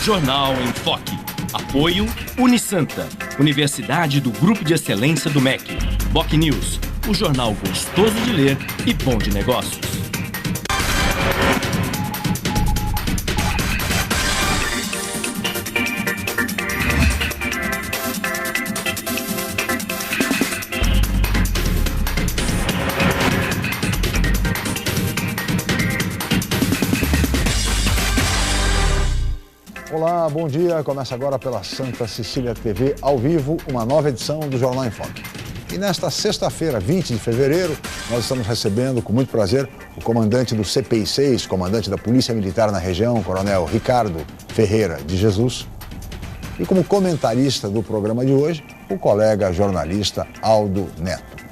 Jornal em Foque. Apoio Unisanta, Universidade do Grupo de Excelência do MEC. BocNews, o jornal gostoso de ler e bom de negócios. Olá, bom dia. Começa agora pela Santa Cecília TV, ao vivo, uma nova edição do Jornal em Foque. E nesta sexta-feira, 20 de fevereiro, nós estamos recebendo com muito prazer o comandante do CPI-6, comandante da Polícia Militar na região, Coronel Ricardo Ferreira de Jesus. E como comentarista do programa de hoje, o colega jornalista Aldo Neto.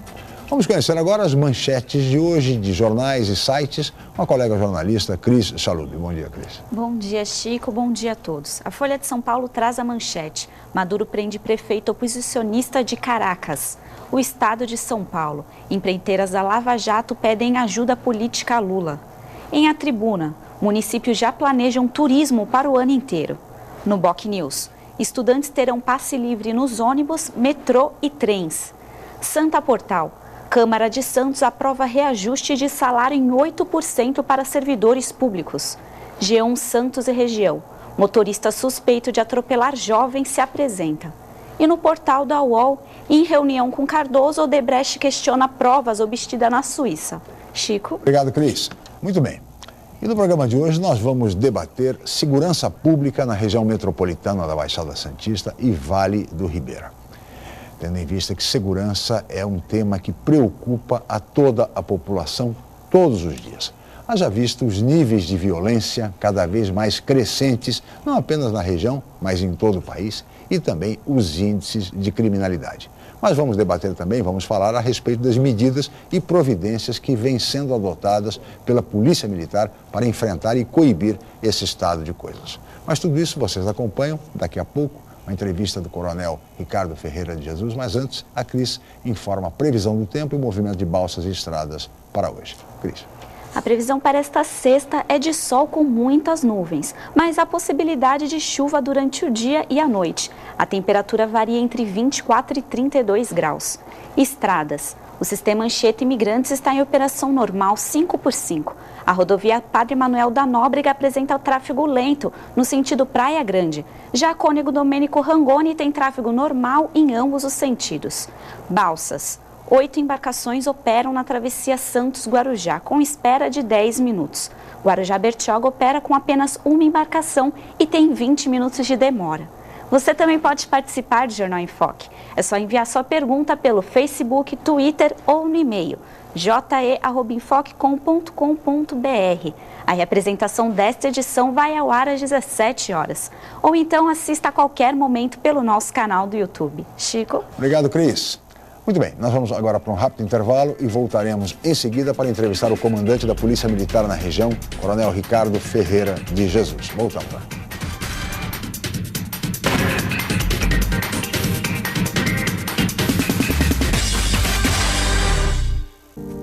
Vamos conhecer agora as manchetes de hoje de jornais e sites com a colega jornalista Cris Chalub. Bom dia, Cris. Bom dia, Chico. Bom dia a todos. A Folha de São Paulo traz a manchete: Maduro prende prefeito oposicionista de Caracas. O estado de São Paulo. Empreiteiras da Lava Jato pedem ajuda política a Lula. Em A Tribuna, municípios já planejam turismo para o ano inteiro. No BocNews, estudantes terão passe livre nos ônibus, metrô e trens. Santa Portal. Câmara de Santos aprova reajuste de salário em 8% para servidores públicos. G1 Santos e região. Motorista suspeito de atropelar jovem se apresenta. E no portal da UOL, em reunião com Cardoso, Odebrecht questiona provas obtidas na Suíça. Chico? Obrigado, Cris. Muito bem. E no programa de hoje nós vamos debater segurança pública na região metropolitana da Baixada Santista e Vale do Ribeira. Tendo em vista que segurança é um tema que preocupa a toda a população todos os dias. Haja visto os níveis de violência cada vez mais crescentes, não apenas na região, mas em todo o país, e também os índices de criminalidade. Mas vamos debater também, vamos falar a respeito das medidas e providências que vêm sendo adotadas pela Polícia Militar para enfrentar e coibir esse estado de coisas. Mas tudo isso vocês acompanham daqui a pouco. Uma entrevista do coronel Ricardo Ferreira de Jesus, mas antes a Cris informa a previsão do tempo e o movimento de balsas e estradas para hoje. Cris. A previsão para esta sexta é de sol com muitas nuvens, mas há possibilidade de chuva durante o dia e a noite. A temperatura varia entre 24 e 32 graus. Estradas. O sistema Anchieta Imigrantes está em operação normal 5x5. A rodovia Padre Manuel da Nóbrega apresenta o tráfego lento no sentido Praia Grande. Já a Cônego Domênico Rangoni tem tráfego normal em ambos os sentidos. Balsas. 8 embarcações operam na travessia Santos-Guarujá, com espera de 10 minutos. Guarujá-Bertioga opera com apenas uma embarcação e tem 20 minutos de demora. Você também pode participar do Jornal em Foque. É só enviar sua pergunta pelo Facebook, Twitter ou no e-mail je@enfoquecom.com.br. A representação desta edição vai ao ar às 17 horas. Ou então assista a qualquer momento pelo nosso canal do YouTube. Chico? Obrigado, Cris. Muito bem, nós vamos agora para um rápido intervalo e voltaremos em seguida para entrevistar o comandante da Polícia Militar na região, Coronel Ricardo Ferreira de Jesus. Voltamos lá.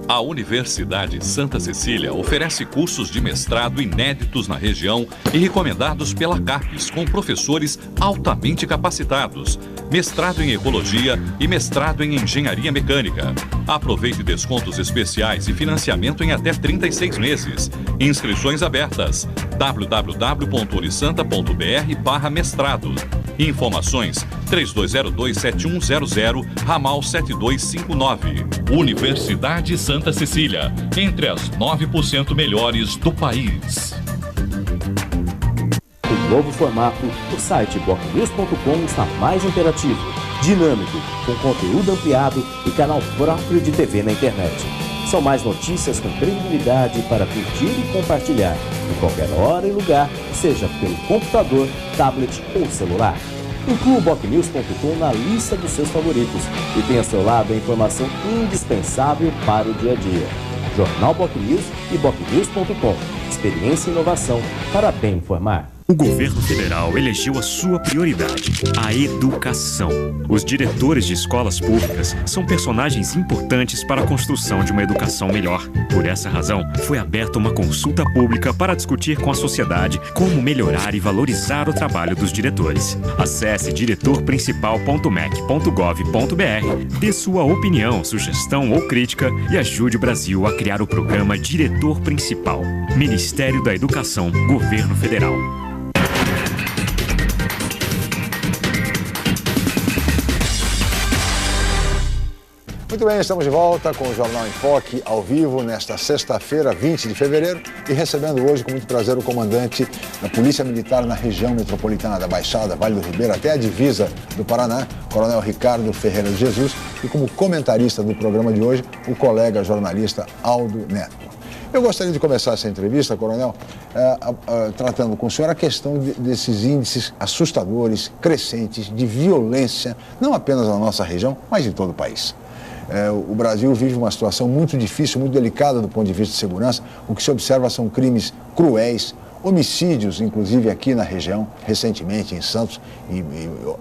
A Universidade Santa Cecília oferece cursos de mestrado inéditos na região e recomendados pela CAPES, com professores altamente capacitados. Mestrado em Ecologia e mestrado em Engenharia Mecânica. Aproveite descontos especiais e financiamento em até 36 meses. Inscrições abertas. www.unisanta.br/mestrado. Informações 3202-7100, ramal 7259. Universidade Santa Cecília, entre as 9% melhores do país. O novo formato, o site BocNews.com está mais interativo, dinâmico, com conteúdo ampliado e canal próprio de TV na internet. São mais notícias com credibilidade para curtir e compartilhar, em qualquer hora e lugar, seja pelo computador, tablet ou celular. Inclua o BocNews.com na lista dos seus favoritos e tenha ao seu lado a informação indispensável para o dia a dia. Jornal BocNews e BocNews.com. Experiência e inovação para bem informar. O governo federal elegeu a sua prioridade, a educação. Os diretores de escolas públicas são personagens importantes para a construção de uma educação melhor. Por essa razão, foi aberta uma consulta pública para discutir com a sociedade como melhorar e valorizar o trabalho dos diretores. Acesse diretorprincipal.mec.gov.br, dê sua opinião, sugestão ou crítica e ajude o Brasil a criar o programa Diretor Principal. Ministério da Educação, Governo Federal. Muito bem, estamos de volta com o Jornal em Foque, ao vivo, nesta sexta-feira, 20 de fevereiro, e recebendo hoje, com muito prazer, o comandante da Polícia Militar na região metropolitana da Baixada, Vale do Ribeira, até a divisa do Paraná, Coronel Ricardo Ferreira de Jesus, e como comentarista do programa de hoje, o colega jornalista Aldo Neto. Eu gostaria de começar essa entrevista, Coronel, tratando com o senhor a questão desses índices assustadores, crescentes, de violência, não apenas na nossa região, mas em todo o país. O Brasil vive uma situação muito difícil, muito delicada do ponto de vista de segurança. O que se observa são crimes cruéis, homicídios, inclusive aqui na região, recentemente em Santos e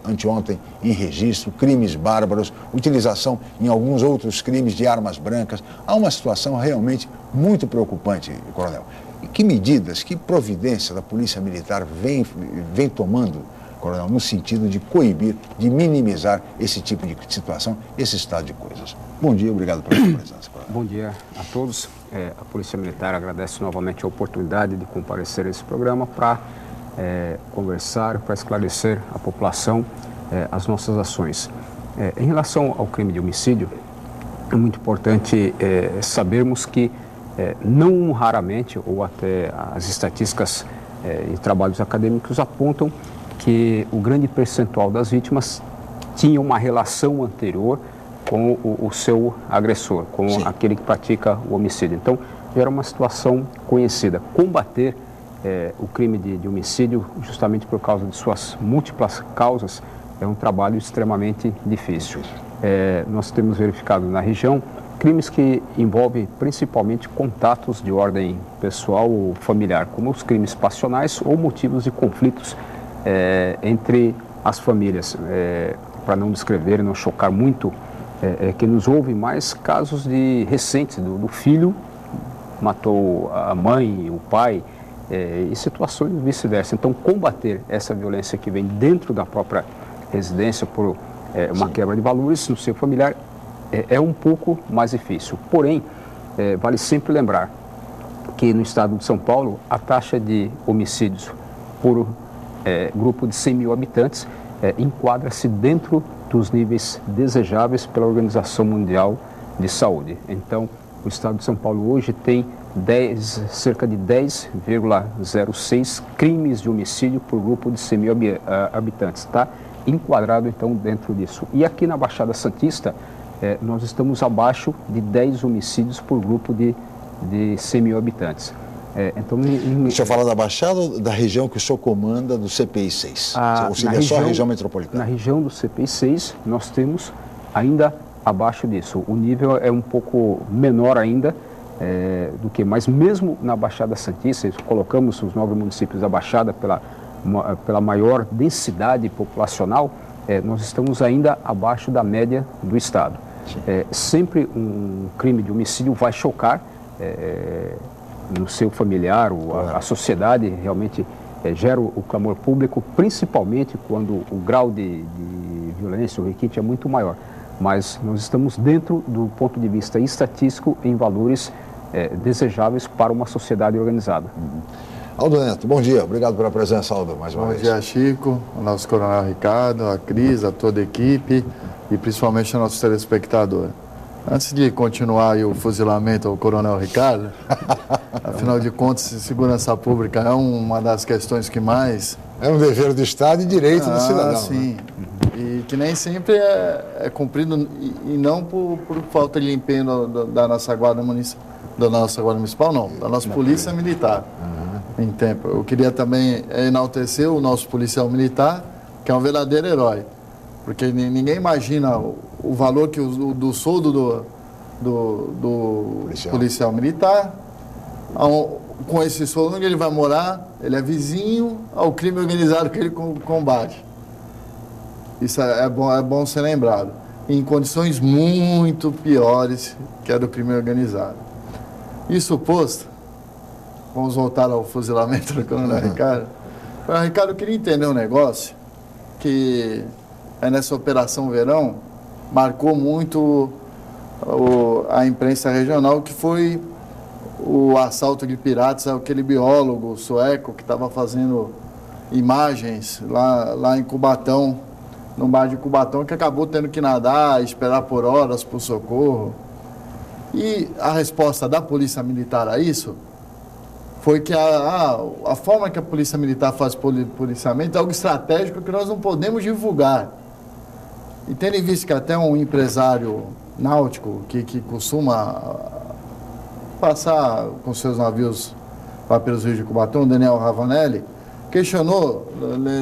anteontem em Registro, crimes bárbaros, utilização em alguns outros crimes de armas brancas. Há uma situação realmente muito preocupante, Coronel. E que medidas, que providência da Polícia Militar vem tomando, Coronel, no sentido de coibir, de minimizar esse tipo de situação, esse estado de coisas? Bom dia, obrigado pela sua presença, Coronel. Bom dia a todos. A Polícia Militar agradece novamente a oportunidade de comparecer a esse programa para conversar, para esclarecer à população as nossas ações. Em relação ao crime de homicídio, é muito importante sabermos que não raramente, ou até as estatísticas e trabalhos acadêmicos apontam que o grande percentual das vítimas tinha uma relação anterior com o seu agressor, com Sim. aquele que pratica o homicídio. Então, era uma situação conhecida. Combater o crime de homicídio, justamente por causa de suas múltiplas causas, é um trabalho extremamente difícil. Nós temos verificado na região crimes que envolvem principalmente contatos de ordem pessoal ou familiar, como os crimes passionais ou motivos de conflitos entre as famílias. Para não descrever e não chocar muito que nos ouve, mais casos recentes do filho matou a mãe, o pai, e situações vice-versa. Então, combater essa violência que vem dentro da própria residência por uma quebra de valores no seio familiar é um pouco mais difícil. Porém, vale sempre lembrar que no estado de São Paulo a taxa de homicídios por grupo de 100 mil habitantes enquadra-se dentro dos níveis desejáveis pela Organização Mundial de Saúde. Então, o estado de São Paulo hoje tem cerca de 10,06 crimes de homicídio por grupo de 100 mil habitantes. Está enquadrado, então, dentro disso. E aqui na Baixada Santista, nós estamos abaixo de 10 homicídios por grupo de 100 mil habitantes. Então, o senhor fala da Baixada ou da região que o senhor comanda do CPI 6? Ou seja, só a região metropolitana? Na região do CPI 6, nós temos ainda abaixo disso. O nível é um pouco menor ainda do que, mas mesmo na Baixada Santista, colocamos os 9 municípios da Baixada pela maior densidade populacional, nós estamos ainda abaixo da média do estado. Sempre um crime de homicídio vai chocar no seu familiar, a sociedade realmente gera o clamor público, principalmente quando o grau de violência, o requinte é muito maior. Mas nós estamos dentro do ponto de vista estatístico em valores desejáveis para uma sociedade organizada. Aldo Neto, bom dia. Obrigado pela presença, Aldo, mais uma vez. Bom dia, Chico, o nosso Coronel Ricardo, a Cris, a toda a equipe e principalmente o nosso telespectador. Antes de continuar o fuzilamento ao Coronel Ricardo, afinal de contas, segurança pública é uma das questões que mais... É um dever do Estado e direito do cidadão. Sim, né? E que nem sempre é cumprido e não por falta de empenho da nossa Guarda Municipal, não, da nossa Polícia Militar. Em tempo. Eu queria também enaltecer o nosso policial militar, que é um verdadeiro herói. Porque ninguém imagina o valor que do soldo do policial militar. Com esse soldo, onde ele vai morar, Ele é vizinho ao crime organizado que ele combate. Isso é bom ser lembrado. Em condições muito piores que a do crime organizado. Isso posto, vamos voltar ao fuzilamento do coronel Ricardo. Ricardo, eu queria entender um negócio que nessa Operação Verão marcou muito a imprensa regional, que foi o assalto de piratas àquele biólogo sueco que estava fazendo imagens lá em Cubatão, no bar de Cubatão, que acabou tendo que nadar, esperar por horas por socorro. E a resposta da Polícia Militar a isso foi que a forma que a Polícia Militar faz policiamento é algo estratégico que nós não podemos divulgar. E tendo em vista que até um empresário náutico que costuma passar com seus navios lá pelos rios de Cubatão, Daniel Ravanelli, questionou,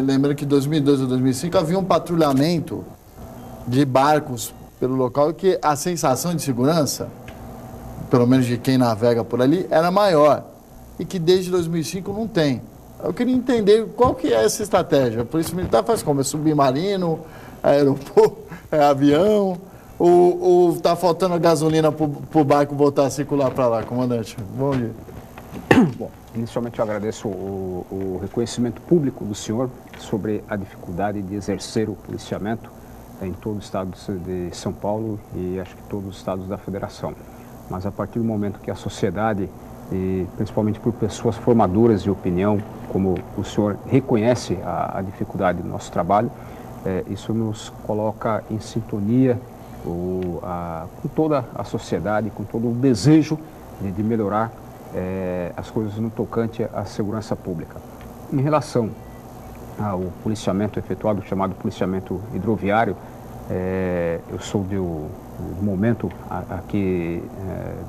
lembrando que em 2002 ou 2005 havia um patrulhamento de barcos pelo local, que a sensação de segurança, pelo menos de quem navega por ali, era maior, e que desde 2005 não tem. Eu queria entender qual que é essa estratégia. A Polícia Militar faz como? É submarino, aeroporto, avião, ou está faltando gasolina para o barco voltar a circular para lá, comandante? Bom dia. Bom, inicialmente eu agradeço o reconhecimento público do senhor sobre a dificuldade de exercer o policiamento em todo o estado de São Paulo e acho que todos os estados da federação. Mas a partir do momento que a sociedade, e principalmente por pessoas formadoras de opinião, como o senhor reconhece a dificuldade do nosso trabalho, isso nos coloca em sintonia com toda a sociedade, com todo o desejo de melhorar as coisas no tocante à segurança pública. Em relação ao policiamento efetuado, chamado policiamento hidroviário, eu sou do momento aqui,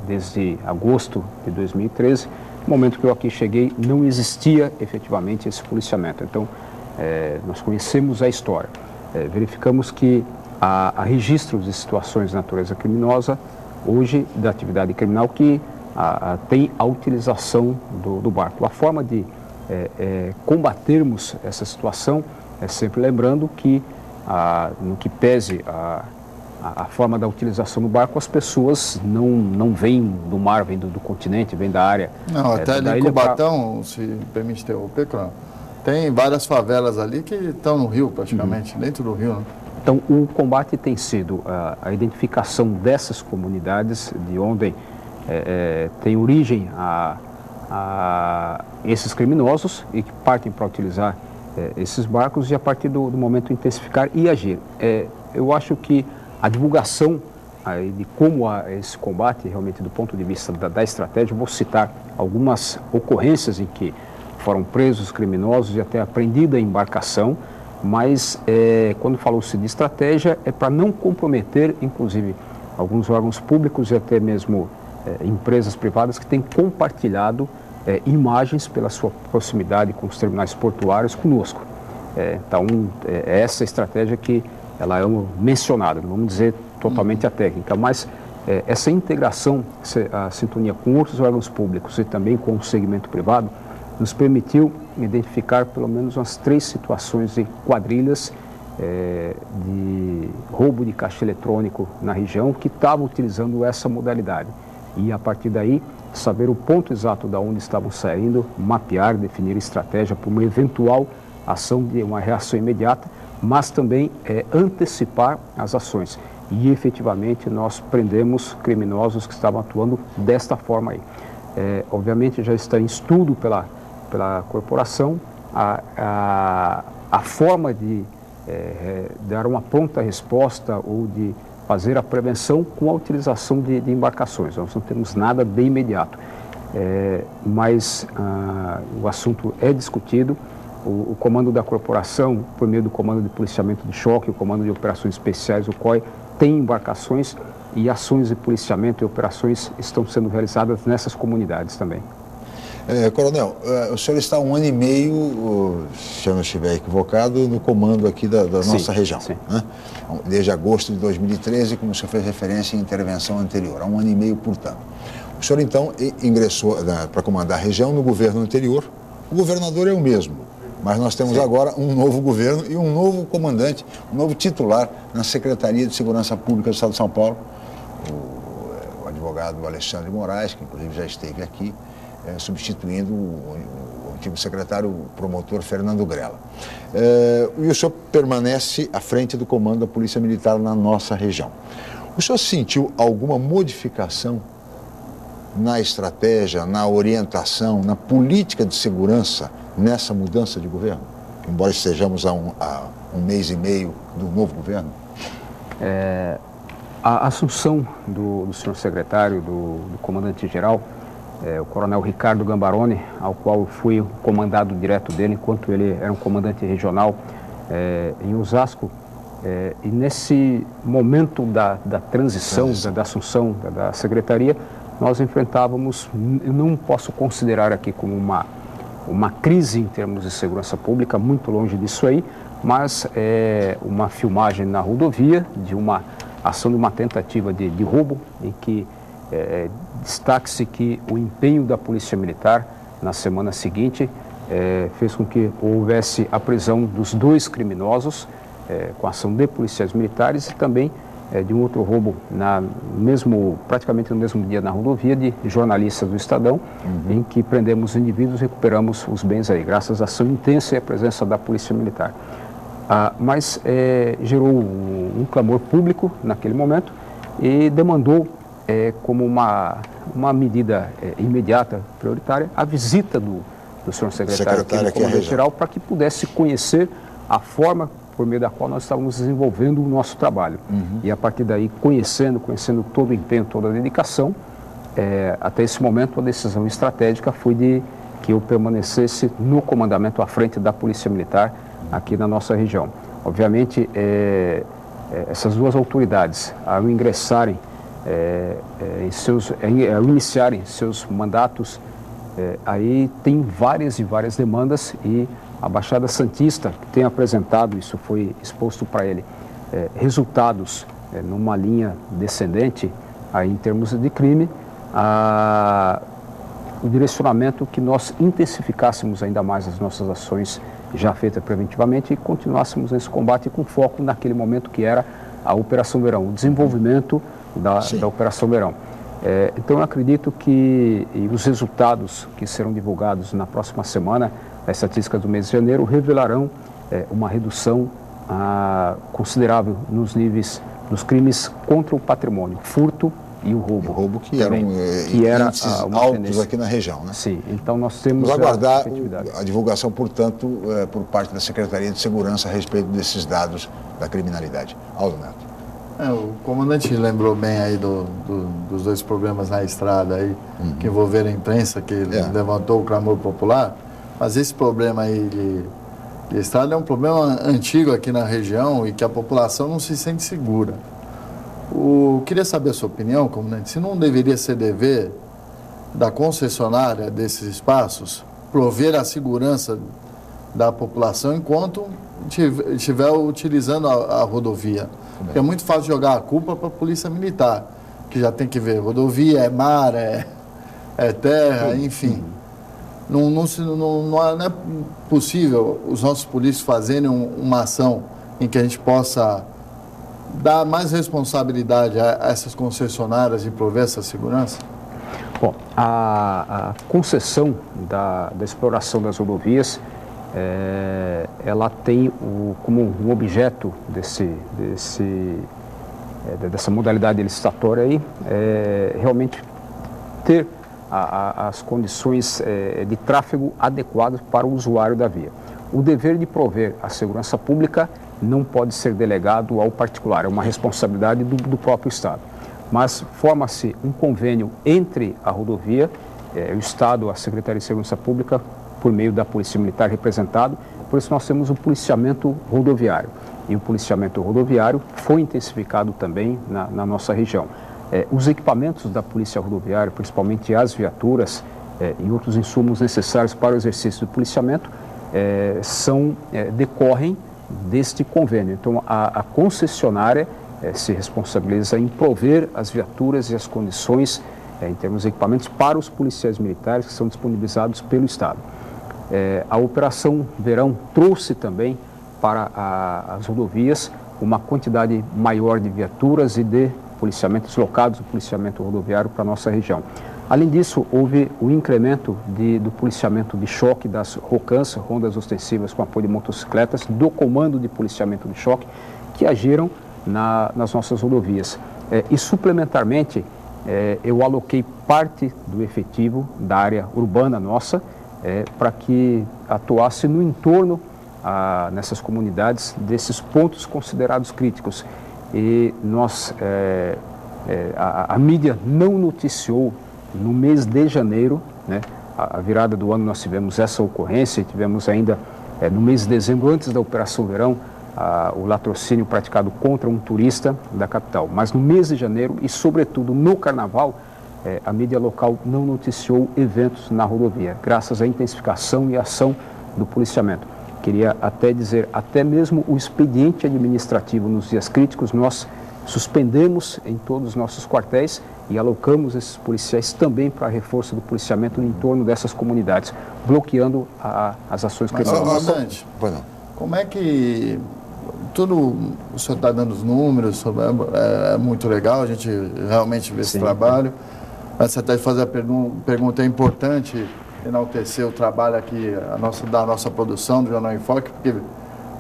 desde agosto de 2013, no momento que eu aqui cheguei, não existia efetivamente esse policiamento. Então, nós conhecemos a história. Verificamos que há registros de situações de natureza criminosa, hoje, da atividade criminal, que tem a utilização do barco. A forma de combatermos essa situação é sempre lembrando que, no que pese a forma da utilização do barco, as pessoas não vêm do mar, vêm do continente, vêm da área. Não, até ali em Cubatão, se permite interromper, tem várias favelas ali que estão no rio, praticamente, dentro do rio, né? Então, o combate tem sido a identificação dessas comunidades, de onde tem origem a esses criminosos e que partem para utilizar esses barcos, e a partir do momento intensificar e agir. Eu acho que a divulgação de como esse combate, realmente do ponto de vista da estratégia, vou citar algumas ocorrências em que foram presos criminosos e até apreendida a embarcação, mas quando falou-se de estratégia é para não comprometer, inclusive, alguns órgãos públicos e até mesmo empresas privadas que têm compartilhado imagens pela sua proximidade com os terminais portuários conosco. Então, essa estratégia que ela é mencionada, não vamos dizer totalmente a técnica, mas essa integração, a sintonia com outros órgãos públicos e também com o segmento privado, nos permitiu identificar pelo menos umas 3 situações de quadrilhas de roubo de caixa eletrônico na região que estavam utilizando essa modalidade. E a partir daí, saber o ponto exato de onde estavam saindo, mapear, definir estratégia para uma eventual ação de uma reação imediata, mas também antecipar as ações. E efetivamente nós prendemos criminosos que estavam atuando desta forma aí. Obviamente já está em estudo pela corporação a forma de dar uma pronta resposta ou de fazer a prevenção com a utilização de embarcações. Nós não temos nada de imediato, mas o assunto é discutido. O comando da corporação, por meio do comando de policiamento de choque, o comando de operações especiais, o COI, tem embarcações e ações de policiamento e operações estão sendo realizadas nessas comunidades também. Coronel, o senhor está 1 ano e meio, se eu não estiver equivocado, no comando aqui da nossa região, né? Desde agosto de 2013, como o senhor fez referência em intervenção anterior, há 1 ano e meio, portanto. O senhor, então, ingressou para comandar a região no governo anterior, O governador é o mesmo, mas nós temos agora um novo governo e um novo comandante, um novo titular na Secretaria de Segurança Pública do Estado de São Paulo, o advogado Alexandre Moraes, que inclusive já esteve aqui, substituindo o antigo secretário, o promotor Fernando Grella. E o senhor permanece à frente do comando da Polícia Militar na nossa região. O senhor sentiu alguma modificação na estratégia, na orientação, na política de segurança nessa mudança de governo? Embora estejamos a um mês e meio do novo governo? A assunção do senhor secretário, do comandante-geral, o coronel Ricardo Gambaroni, ao qual eu fui comandado direto dele, enquanto ele era um comandante regional em Osasco. E nesse momento da transição, da assunção da secretaria, nós enfrentávamos, eu não posso considerar aqui como uma crise em termos de segurança pública, muito longe disso aí, mas uma filmagem na rodovia de uma ação de uma tentativa de roubo, em que destaque-se que o empenho da Polícia Militar na semana seguinte fez com que houvesse a prisão dos 2 criminosos com a ação de policiais militares e também de um outro roubo praticamente no mesmo dia na rodovia de jornalistas do Estadão, em que prendemos indivíduos e recuperamos os bens aí, graças à ação intensa e à presença da Polícia Militar. Mas gerou um clamor público naquele momento e demandou como uma medida imediata, prioritária, a visita do senhor secretário aqui no comandante-geral para que pudesse conhecer a forma por meio da qual nós estávamos desenvolvendo o nosso trabalho. E a partir daí, conhecendo todo o empenho, toda a dedicação, até esse momento a decisão estratégica foi de que eu permanecesse no comandamento à frente da Polícia Militar aqui na nossa região. Obviamente, essas 2 autoridades, ao ingressarem, ao iniciarem seus mandatos, aí tem várias e várias demandas e a Baixada Santista tem apresentado, isso foi exposto para ele, resultados numa linha descendente aí em termos de crime, o direcionamento que nós intensificássemos ainda mais as nossas ações já feitas preventivamente e continuássemos nesse combate com foco naquele momento que era a Operação Verão, o desenvolvimento da Operação Verão. Então eu acredito que os resultados que serão divulgados na próxima semana, as estatísticas do mês de janeiro, revelarão uma redução considerável nos níveis dos crimes contra o patrimônio, furto e o roubo. O roubo que eram índices altos aqui na região, né? Sim, então nós temos... Vamos aguardar a divulgação, portanto, por parte da Secretaria de Segurança a respeito desses dados da criminalidade. Aldo Neto. O comandante lembrou bem aí dos 2 problemas na estrada aí, que envolveram a imprensa, que levantou o clamor popular, mas esse problema aí de estrada é um problema antigo aqui na região e que a população não se sente segura. Queria saber a sua opinião, comandante, se não deveria ser dever da concessionária desses espaços prover a segurança da população enquanto estiver utilizando a rodovia. Porque é muito fácil jogar a culpa para a Polícia Militar, que já tem que ver rodovia, é mar, é terra, enfim. Não é possível os nossos polícios fazerem uma ação em que a gente possa dar mais responsabilidade a essas concessionárias de prover essa segurança? Bom, a concessão da exploração das rodovias, ela tem como um objeto dessa modalidade licitatória aí, realmente ter as condições de tráfego adequadas para o usuário da via. O dever de prover a segurança pública não pode ser delegado ao particular, é uma responsabilidade do próprio Estado. Mas forma-se um convênio entre a rodovia, o Estado, a Secretaria de Segurança Pública, por meio da Polícia Militar representado, por isso nós temos o policiamento rodoviário. E o policiamento rodoviário foi intensificado também na nossa região. Os equipamentos da Polícia Rodoviária, principalmente as viaturas e outros insumos necessários para o exercício do policiamento, decorrem deste convênio. Então, a concessionária se responsabiliza em prover as viaturas e as condições, em termos de equipamentos, para os policiais militares que são disponibilizados pelo Estado. A Operação Verão trouxe também para as rodovias uma quantidade maior de viaturas e de policiamentos locados, o policiamento rodoviário para a nossa região. Além disso, houve o incremento do policiamento de choque das ROCANs, rondas ostensivas com apoio de motocicletas, do comando de policiamento de choque, que agiram nas nossas rodovias. E suplementarmente, eu aloquei parte do efetivo da área urbana nossa para que atuasse no entorno, nessas comunidades, desses pontos considerados críticos. E nós, a mídia não noticiou no mês de janeiro, né, a virada do ano nós tivemos essa ocorrência, tivemos ainda no mês de dezembro, antes da Operação Verão, o latrocínio praticado contra um turista da capital. Mas no mês de janeiro e sobretudo no Carnaval, a mídia local não noticiou eventos na rodovia, graças à intensificação e ação do policiamento. Queria até dizer, até mesmo o expediente administrativo nos dias críticos, nós suspendemos em todos os nossos quartéis e alocamos esses policiais também para reforço do policiamento no entorno dessas comunidades, bloqueando as ações criminosas. Como é que o senhor está dando os números, é muito legal, a gente realmente vê esse trabalho. Mas até fazer a pergunta, é importante enaltecer o trabalho aqui da nossa produção do Jornal em Foque, porque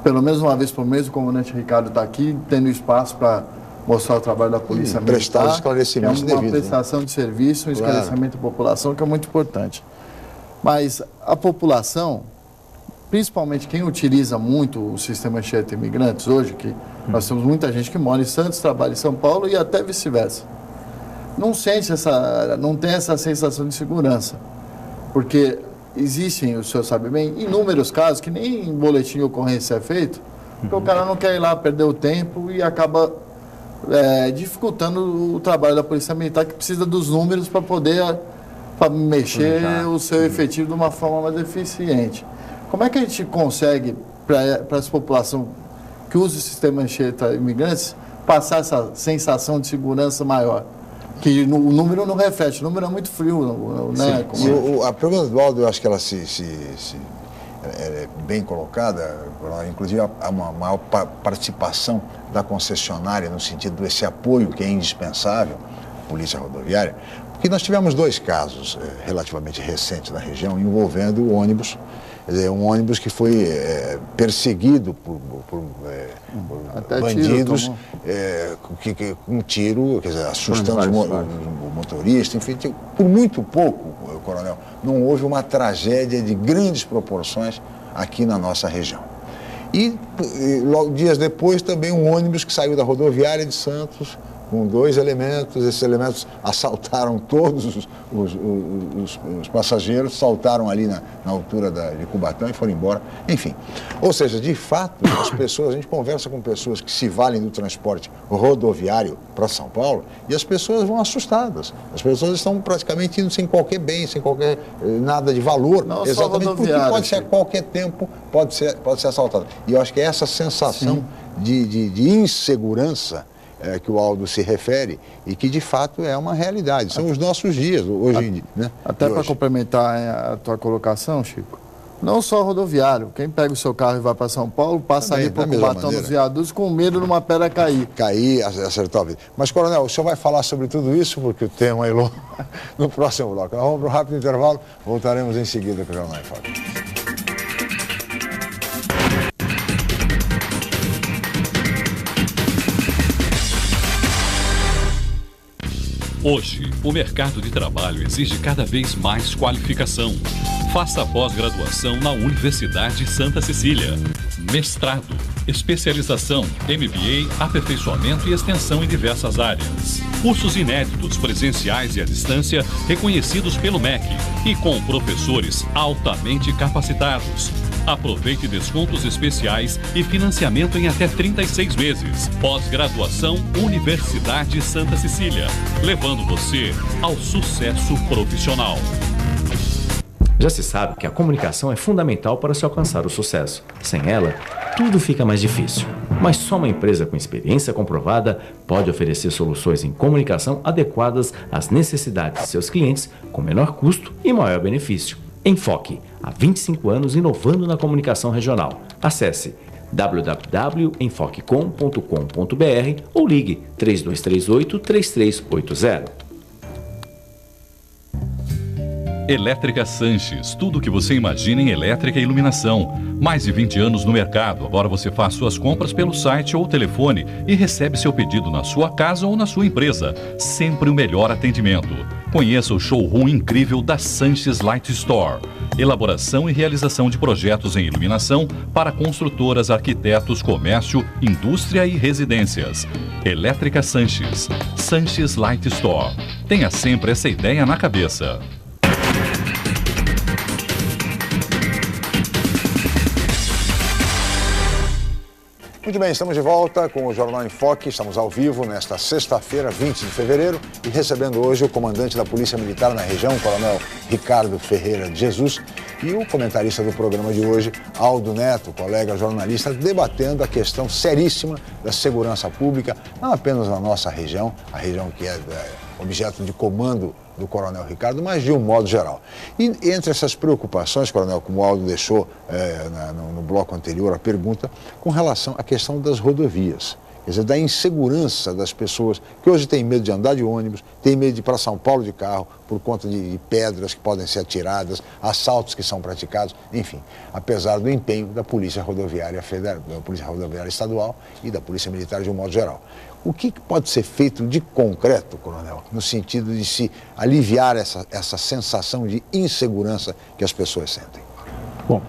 pelo menos uma vez por mês o comandante Ricardo está aqui tendo espaço para mostrar o trabalho da Polícia Militar, prestar esclarecimentos devidos, uma prestação de serviço, um esclarecimento da população, que é muito importante. Mas a população, principalmente quem utiliza muito o sistema Anchieta Imigrantes hoje, que nós temos muita gente que mora em Santos, trabalha em São Paulo e até vice-versa, não tem essa sensação de segurança. Porque existem, o senhor sabe bem, inúmeros casos que nem em boletim de ocorrência é feito, porque o cara não quer ir lá perder o tempo e acaba dificultando o trabalho da Polícia Militar, que precisa dos números para poder mexer o seu efetivo de uma forma mais eficiente. Como é que a gente consegue, para essa população que usa o sistema Anchieta Imigrantes, passar essa sensação de segurança maior? Que o número não reflete, o número é muito frio, né? A pergunta do Aldo, eu acho que ela é bem colocada, inclusive há uma maior participação da concessionária no sentido desse apoio que é indispensável, Polícia Rodoviária, porque nós tivemos 2 casos relativamente recentes na região envolvendo o ônibus, um ônibus que foi perseguido por bandidos, com um tiro, quer dizer, assustando o motorista, enfim, por muito pouco, coronel, não houve uma tragédia de grandes proporções aqui na nossa região. E logo, dias depois, também um ônibus que saiu da rodoviária de Santos, com 2 elementos, esses elementos assaltaram todos os passageiros, saltaram ali na altura de Cubatão e foram embora, enfim. Ou seja, de fato, as pessoas, a gente conversa com pessoas que se valem do transporte rodoviário para São Paulo e as pessoas vão assustadas. As pessoas estão praticamente indo sem qualquer bem, sem qualquer nada de valor, não, exatamente porque pode ser a qualquer tempo, pode ser assaltado. E eu acho que é essa sensação de insegurança que o Aldo se refere e que de fato é uma realidade, são os nossos dias hoje em dia, né? Até para complementar a tua colocação, Chico, não só rodoviário, quem pega o seu carro e vai para São Paulo, passa também, ali para o Cubatão dos viadutos com medo de uma pedra cair. Acertar a vida. Mas, coronel, o senhor vai falar sobre tudo isso, porque o tema é longo, no próximo bloco. Nós vamos para um rápido intervalo, voltaremos em seguida com o Jornal em Foque. Hoje, o mercado de trabalho exige cada vez mais qualificação. Faça a pós-graduação na Universidade Santa Cecília. Mestrado, especialização, MBA, aperfeiçoamento e extensão em diversas áreas. Cursos inéditos, presenciais e à distância, reconhecidos pelo MEC e com professores altamente capacitados. Aproveite descontos especiais e financiamento em até 36 meses. Pós-graduação Universidade Santa Cecília, levando você ao sucesso profissional. Já se sabe que a comunicação é fundamental para se alcançar o sucesso. Sem ela, tudo fica mais difícil. Mas só uma empresa com experiência comprovada pode oferecer soluções em comunicação adequadas às necessidades de seus clientes com menor custo e maior benefício. Enfoque, há 25 anos inovando na comunicação regional. Acesse www.enfoquecom.com.br ou ligue 3238-3380. Elétrica Sanches, tudo o que você imagina em elétrica e iluminação. Mais de 20 anos no mercado, agora você faz suas compras pelo site ou telefone e recebe seu pedido na sua casa ou na sua empresa. Sempre o melhor atendimento. Conheça o showroom incrível da Sanches Light Store. Elaboração e realização de projetos em iluminação para construtoras, arquitetos, comércio, indústria e residências. Elétrica Sanches, Sanches Light Store. Tenha sempre essa ideia na cabeça. Muito bem, estamos de volta com o Jornal em Foque. Estamos ao vivo nesta sexta-feira, 20 de fevereiro, e recebendo hoje o comandante da Polícia Militar na região, o Coronel Ricardo Ferreira de Jesus, e o comentarista do programa de hoje, Aldo Neto, colega jornalista, debatendo a questão seríssima da segurança pública, não apenas na nossa região, a região que é objeto de comando do Coronel Ricardo, mas de um modo geral. E entre essas preocupações, Coronel, como o Aldo deixou no bloco anterior a pergunta, com relação à questão das rodovias, quer dizer, da insegurança das pessoas que hoje têm medo de andar de ônibus, têm medo de ir para São Paulo de carro por conta de pedras que podem ser atiradas, assaltos que são praticados, enfim, apesar do empenho da Polícia Rodoviária Federal, da Polícia Rodoviária Estadual e da Polícia Militar de um modo geral. O que pode ser feito de concreto, Coronel, no sentido de se aliviar essa sensação de insegurança que as pessoas sentem? Bom,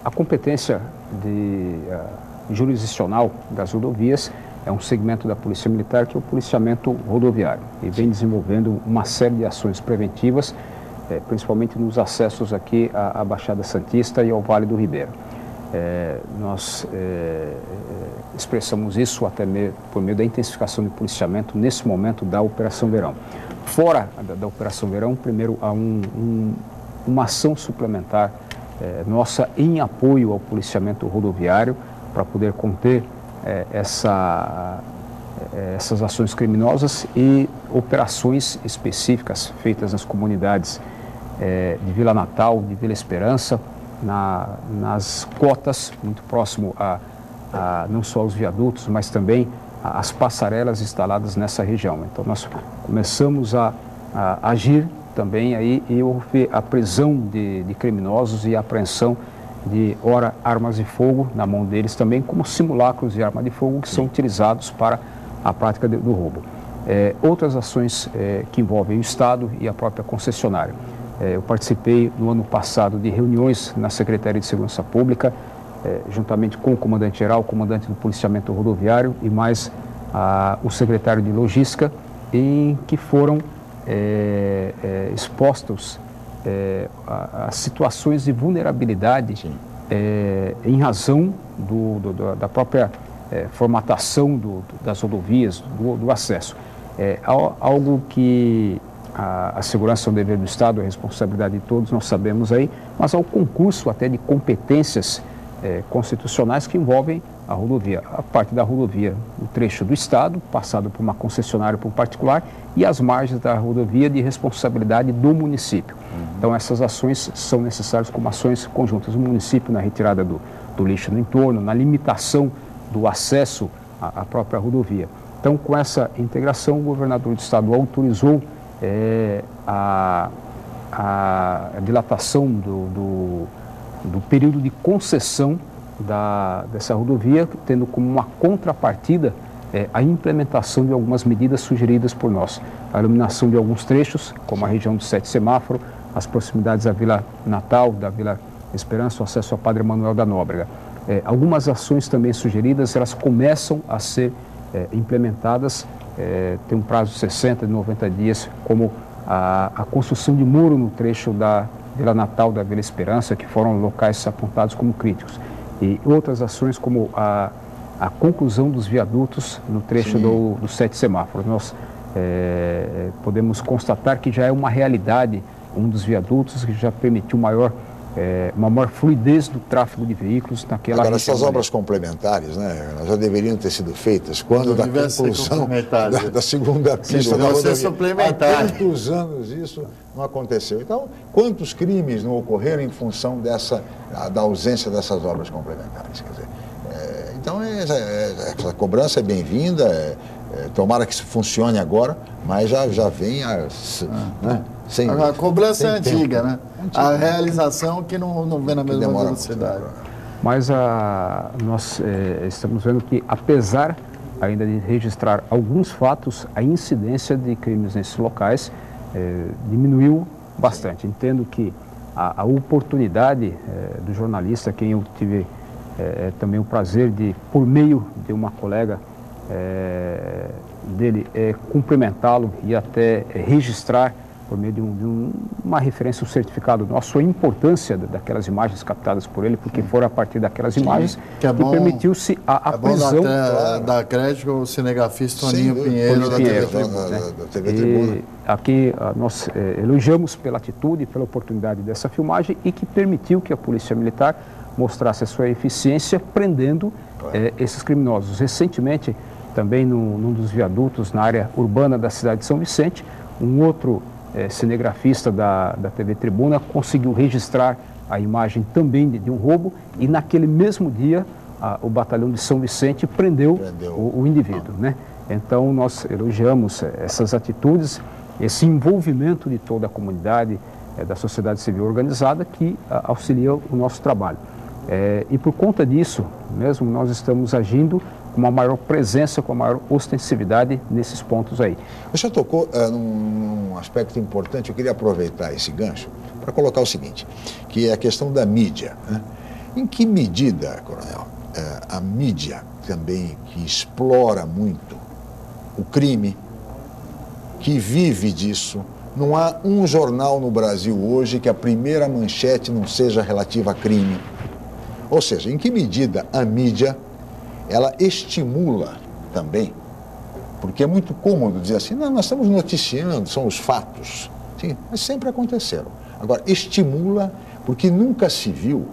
a competência jurisdicional das rodovias é um segmento da Polícia Militar que é o policiamento rodoviário e vem desenvolvendo uma série de ações preventivas, principalmente nos acessos aqui à Baixada Santista e ao Vale do Ribeira. Nós expressamos isso até por meio da intensificação de policiamento nesse momento da Operação Verão. Fora da Operação Verão, primeiro há uma ação suplementar nossa em apoio ao policiamento rodoviário para poder conter essas ações criminosas e operações específicas feitas nas comunidades de Vila Natal, de Vila Esperança, nas cotas, muito próximo não só aos viadutos, mas também às passarelas instaladas nessa região. Então nós começamos a agir também aí e houve a prisão de criminosos e a apreensão de armas de fogo na mão deles também, como simulacros de arma de fogo que são utilizados para a prática do roubo. Outras ações que envolvem o Estado e a própria concessionária. Eu participei no ano passado de reuniões na Secretaria de Segurança Pública, juntamente com o comandante-geral, o comandante do policiamento rodoviário e mais o secretário de Logística, em que foram expostos a situações de vulnerabilidade em razão da própria formatação das rodovias, do acesso. Algo que a segurança é um dever do Estado, é responsabilidade de todos, nós sabemos aí, mas há o concurso até de competências constitucionais que envolvem a rodovia. A parte da rodovia, o trecho do Estado, passado por uma concessionária por particular, e as margens da rodovia de responsabilidade do município. Então essas ações são necessárias como ações conjuntas. O município na retirada do lixo no entorno, na limitação do acesso à própria rodovia. Então com essa integração, o governador do Estado autorizou a dilatação do período de concessão dessa rodovia, tendo como uma contrapartida a implementação de algumas medidas sugeridas por nós. A iluminação de alguns trechos, como a região do 7 Semáforo, as proximidades da Vila Natal, da Vila Esperança, o acesso ao Padre Manuel da Nóbrega. Algumas ações também sugeridas, elas começam a ser implementadas, tem um prazo de 60, de 90 dias, como a construção de muro no trecho da Vila Natal, da Vila Esperança, que foram locais apontados como críticos. E outras ações como a conclusão dos viadutos no trecho do 7 Semáforo. Nós podemos constatar que já é uma realidade um dos viadutos que já permitiu maior uma maior fluidez do tráfego de veículos naquela Agora, região. essas obras complementares, né, já deveriam ter sido feitas quando da conclusão da segunda pista da rodovia. Há tantos anos isso não aconteceu. Então, quantos crimes não ocorreram em função da ausência dessas obras complementares? Quer dizer, então, essa cobrança é bem-vinda, tomara que isso funcione agora, mas já vem a cobrança é antiga, né? A realização que não vem na mesma velocidade. Mas nós estamos vendo que, apesar ainda de registrar alguns fatos, a incidência de crimes nesses locais diminuiu bastante. Entendo que a oportunidade do jornalista, quem eu tive também o prazer de, por meio de uma colega dele, cumprimentá-lo e até registrar por meio de uma referência, um certificado nosso, a importância daquelas imagens captadas por ele, porque foram a partir daquelas imagens que permitiu-se a prisão. Da crédito ao cinegrafista Toninho Pinheiro, da TV Tribuna. Aqui nós elogiamos pela atitude, pela oportunidade dessa filmagem e que permitiu que a Polícia Militar mostrasse a sua eficiência prendendo esses criminosos. Recentemente, também num dos viadutos na área urbana da cidade de São Vicente, um outro cinegrafista da TV Tribuna conseguiu registrar a imagem também de um roubo e naquele mesmo dia o batalhão de São Vicente prendeu o indivíduo, né? Então nós elogiamos essas atitudes, esse envolvimento de toda a comunidade, da sociedade civil organizada que auxilia o nosso trabalho. E por conta disso mesmo nós estamos agindo com uma maior presença, com uma maior ostensividade nesses pontos aí. Você tocou num aspecto importante, eu queria aproveitar esse gancho para colocar o seguinte, que é a questão da mídia, né? Em que medida, Coronel, a mídia também que explora muito o crime, que vive disso, não há um jornal no Brasil hoje que a primeira manchete não seja relativa a crime. Ou seja, em que medida a mídia ela estimula também, porque é muito cômodo dizer assim, não, nós estamos noticiando, são os fatos. Sim, mas sempre aconteceram. Agora, estimula, porque nunca se viu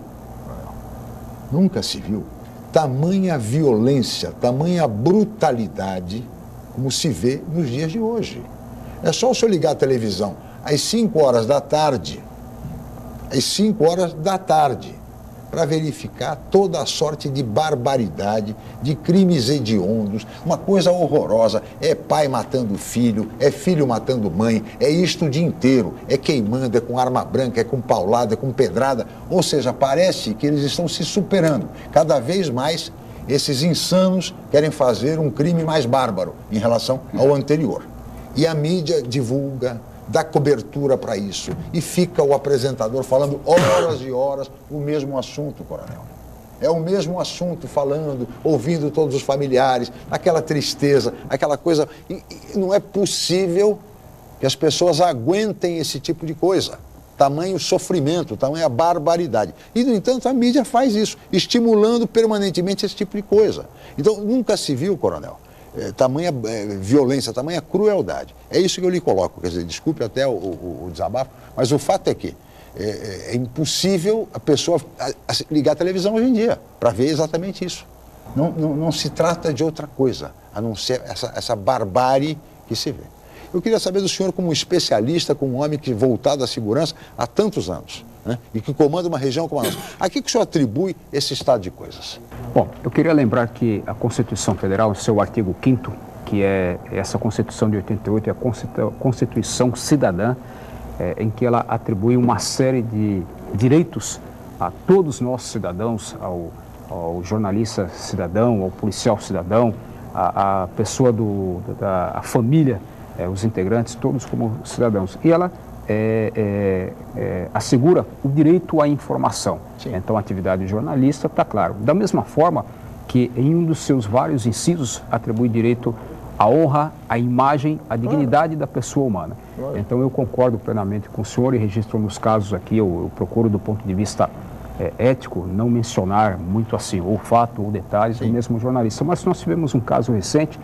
tamanha violência, tamanha brutalidade como se vê nos dias de hoje. É só o senhor ligar a televisão às 5 horas da tarde, para verificar toda a sorte de barbaridade, de crimes hediondos, uma coisa horrorosa, é pai matando filho, é filho matando mãe, é isto o dia inteiro, é queimando, é com arma branca, é com paulada, é com pedrada, ou seja, parece que eles estão se superando. Cada vez mais, esses insanos querem fazer um crime mais bárbaro em relação ao anterior. E a mídia divulga, dá cobertura para isso. E fica o apresentador falando horas e horas o mesmo assunto, Coronel. É o mesmo assunto falando, ouvindo todos os familiares, aquela tristeza, aquela coisa. E não é possível que as pessoas aguentem esse tipo de coisa. Tamanho sofrimento, tamanha barbaridade. E, no entanto, a mídia faz isso, estimulando permanentemente esse tipo de coisa. Então, nunca se viu, Coronel, tamanha violência, tamanha crueldade. É isso que eu lhe coloco, quer dizer, desculpe até o desabafo, mas o fato é que é impossível a pessoa ligar a televisão hoje em dia para ver exatamente isso. Não se trata de outra coisa, a não ser essa barbárie que se vê. Eu queria saber do senhor, como um especialista, como um homem que voltado à segurança há tantos anos, né, e que comanda uma região como a nossa. A que o senhor atribui esse estado de coisas? Bom, eu queria lembrar que a Constituição Federal, seu artigo 5º, que é essa Constituição de 88, é a Constituição Cidadã, em que ela atribui uma série de direitos a todos nós cidadãos, ao jornalista cidadão, ao policial cidadão, à pessoa da família, os integrantes, todos como cidadãos. E ela assegura o direito à informação. Sim. Então, a atividade jornalista está claro. Da mesma forma que em um dos seus vários incisos atribui direito à honra, à imagem, à dignidade da pessoa humana. Então, eu concordo plenamente com o senhor e registro nos casos aqui, eu procuro do ponto de vista ético não mencionar muito assim, ou fato ou detalhes, do mesmo jornalista. Mas nós tivemos um caso recente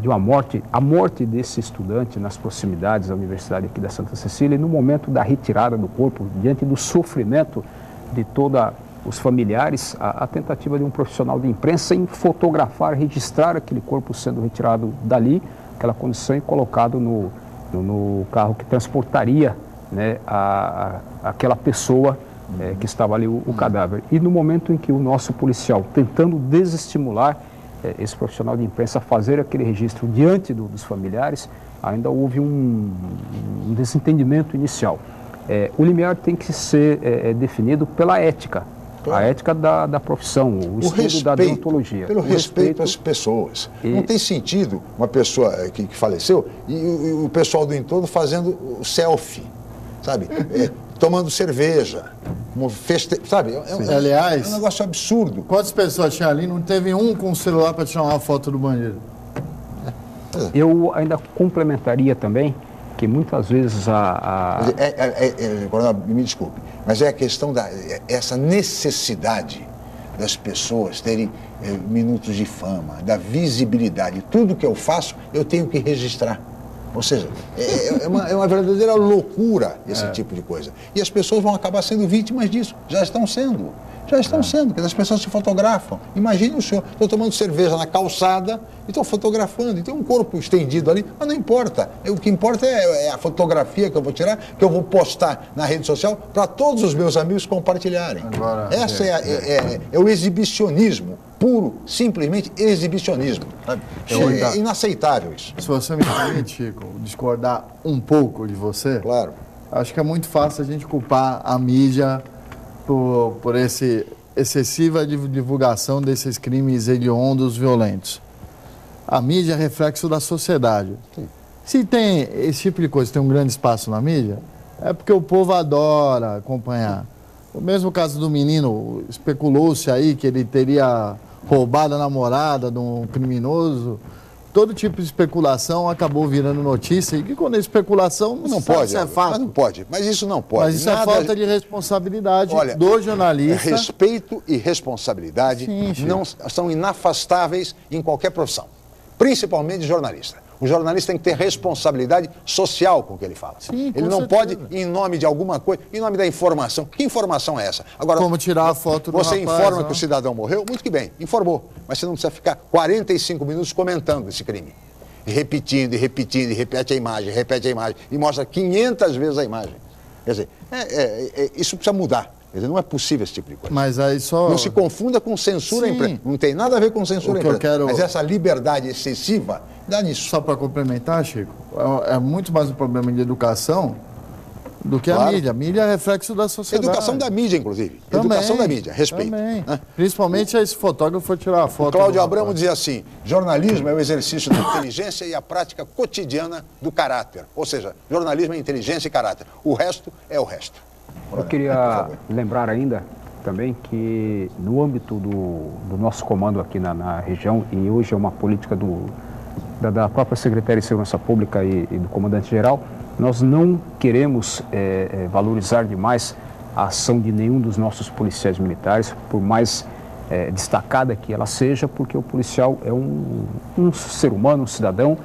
de uma morte, a morte desse estudante nas proximidades da Universidade aqui da Santa Cecília, e no momento da retirada do corpo, diante do sofrimento de todos os familiares, a tentativa de um profissional de imprensa em fotografar, registrar aquele corpo sendo retirado dali, aquela condição, e colocado no carro que transportaria, né, aquela pessoa que estava ali, o cadáver. E no momento em que o nosso policial, tentando desestimular esse profissional de imprensa a fazer aquele registro diante dos familiares, ainda houve um desentendimento inicial. O limiar tem que ser definido pela ética, a ética da profissão, o estudo respeito, da deontologia. Pelo respeito às pessoas. Não tem sentido uma pessoa que faleceu e o pessoal do entorno fazendo o selfie, sabe? Tomando cerveja, sabe? Aliás, é um negócio absurdo. Quantas pessoas tinha ali? Não teve um com o celular para tirar uma foto do banheiro? Eu ainda complementaria também que muitas vezes me desculpe, mas é a questão essa necessidade das pessoas terem minutos de fama, da visibilidade. Tudo que eu faço, eu tenho que registrar. Ou seja, é uma verdadeira loucura esse tipo de coisa. E as pessoas vão acabar sendo vítimas disso. Já estão sendo, porque as pessoas se fotografam. Imagine o senhor, estou tomando cerveja na calçada e estou fotografando, e tem um corpo estendido ali, mas não importa. O que importa é a fotografia que eu vou tirar, que eu vou postar na rede social para todos os meus amigos compartilharem. Agora, essa é o exibicionismo. Puro, simplesmente exibicionismo. É inaceitável isso. Se você me permite, Chico, discordar um pouco de você, claro. Acho que é muito fácil a gente culpar a mídia por essa excessiva divulgação desses crimes hediondos, violentos. A mídia é reflexo da sociedade. Sim. Se tem esse tipo de coisa, tem um grande espaço na mídia, é porque o povo adora acompanhar. O mesmo caso do menino, especulou-se aí que ele teria roubado a namorada de um criminoso. Todo tipo de especulação acabou virando notícia, e que quando é especulação não pode, é fato. Mas não pode, mas isso não pode. Mas isso é falta de responsabilidade do jornalista. Respeito e responsabilidade não são inafastáveis em qualquer profissão, principalmente jornalista. O jornalista tem que ter responsabilidade social com o que ele fala. Sim, ele não pode, em nome de alguma coisa, em nome da informação. Que informação é essa? Agora, como tirar a foto do Você rapaz, informa que o cidadão morreu? Muito que bem, informou. Mas você não precisa ficar 45 minutos comentando esse crime. E repetindo, e repete a imagem, e mostra 500 vezes a imagem. Quer dizer, isso precisa mudar. Quer dizer, não é possível esse tipo de coisa. Mas aí só... Não se confunda com censura imprensa. Não tem nada a ver com censura imprensa. Mas essa liberdade excessiva dá nisso. Só para complementar, Chico, é muito mais um problema de educação do que a mídia. A mídia é reflexo da sociedade. Educação da mídia, inclusive. Educação da mídia, respeito. Também. Né? Principalmente se esse fotógrafo for tirar a foto. O Cláudio Abramo dizia assim: jornalismo é o exercício da inteligência e a prática cotidiana do caráter. Ou seja, jornalismo é inteligência e caráter. O resto é o resto. Eu queria lembrar ainda também que no âmbito do nosso comando aqui na região, e hoje é uma política da própria Secretaria de Segurança Pública e do comandante-geral, nós não queremos valorizar demais a ação de nenhum dos nossos policiais militares, por mais destacada que ela seja, porque o policial é um ser humano, um cidadão,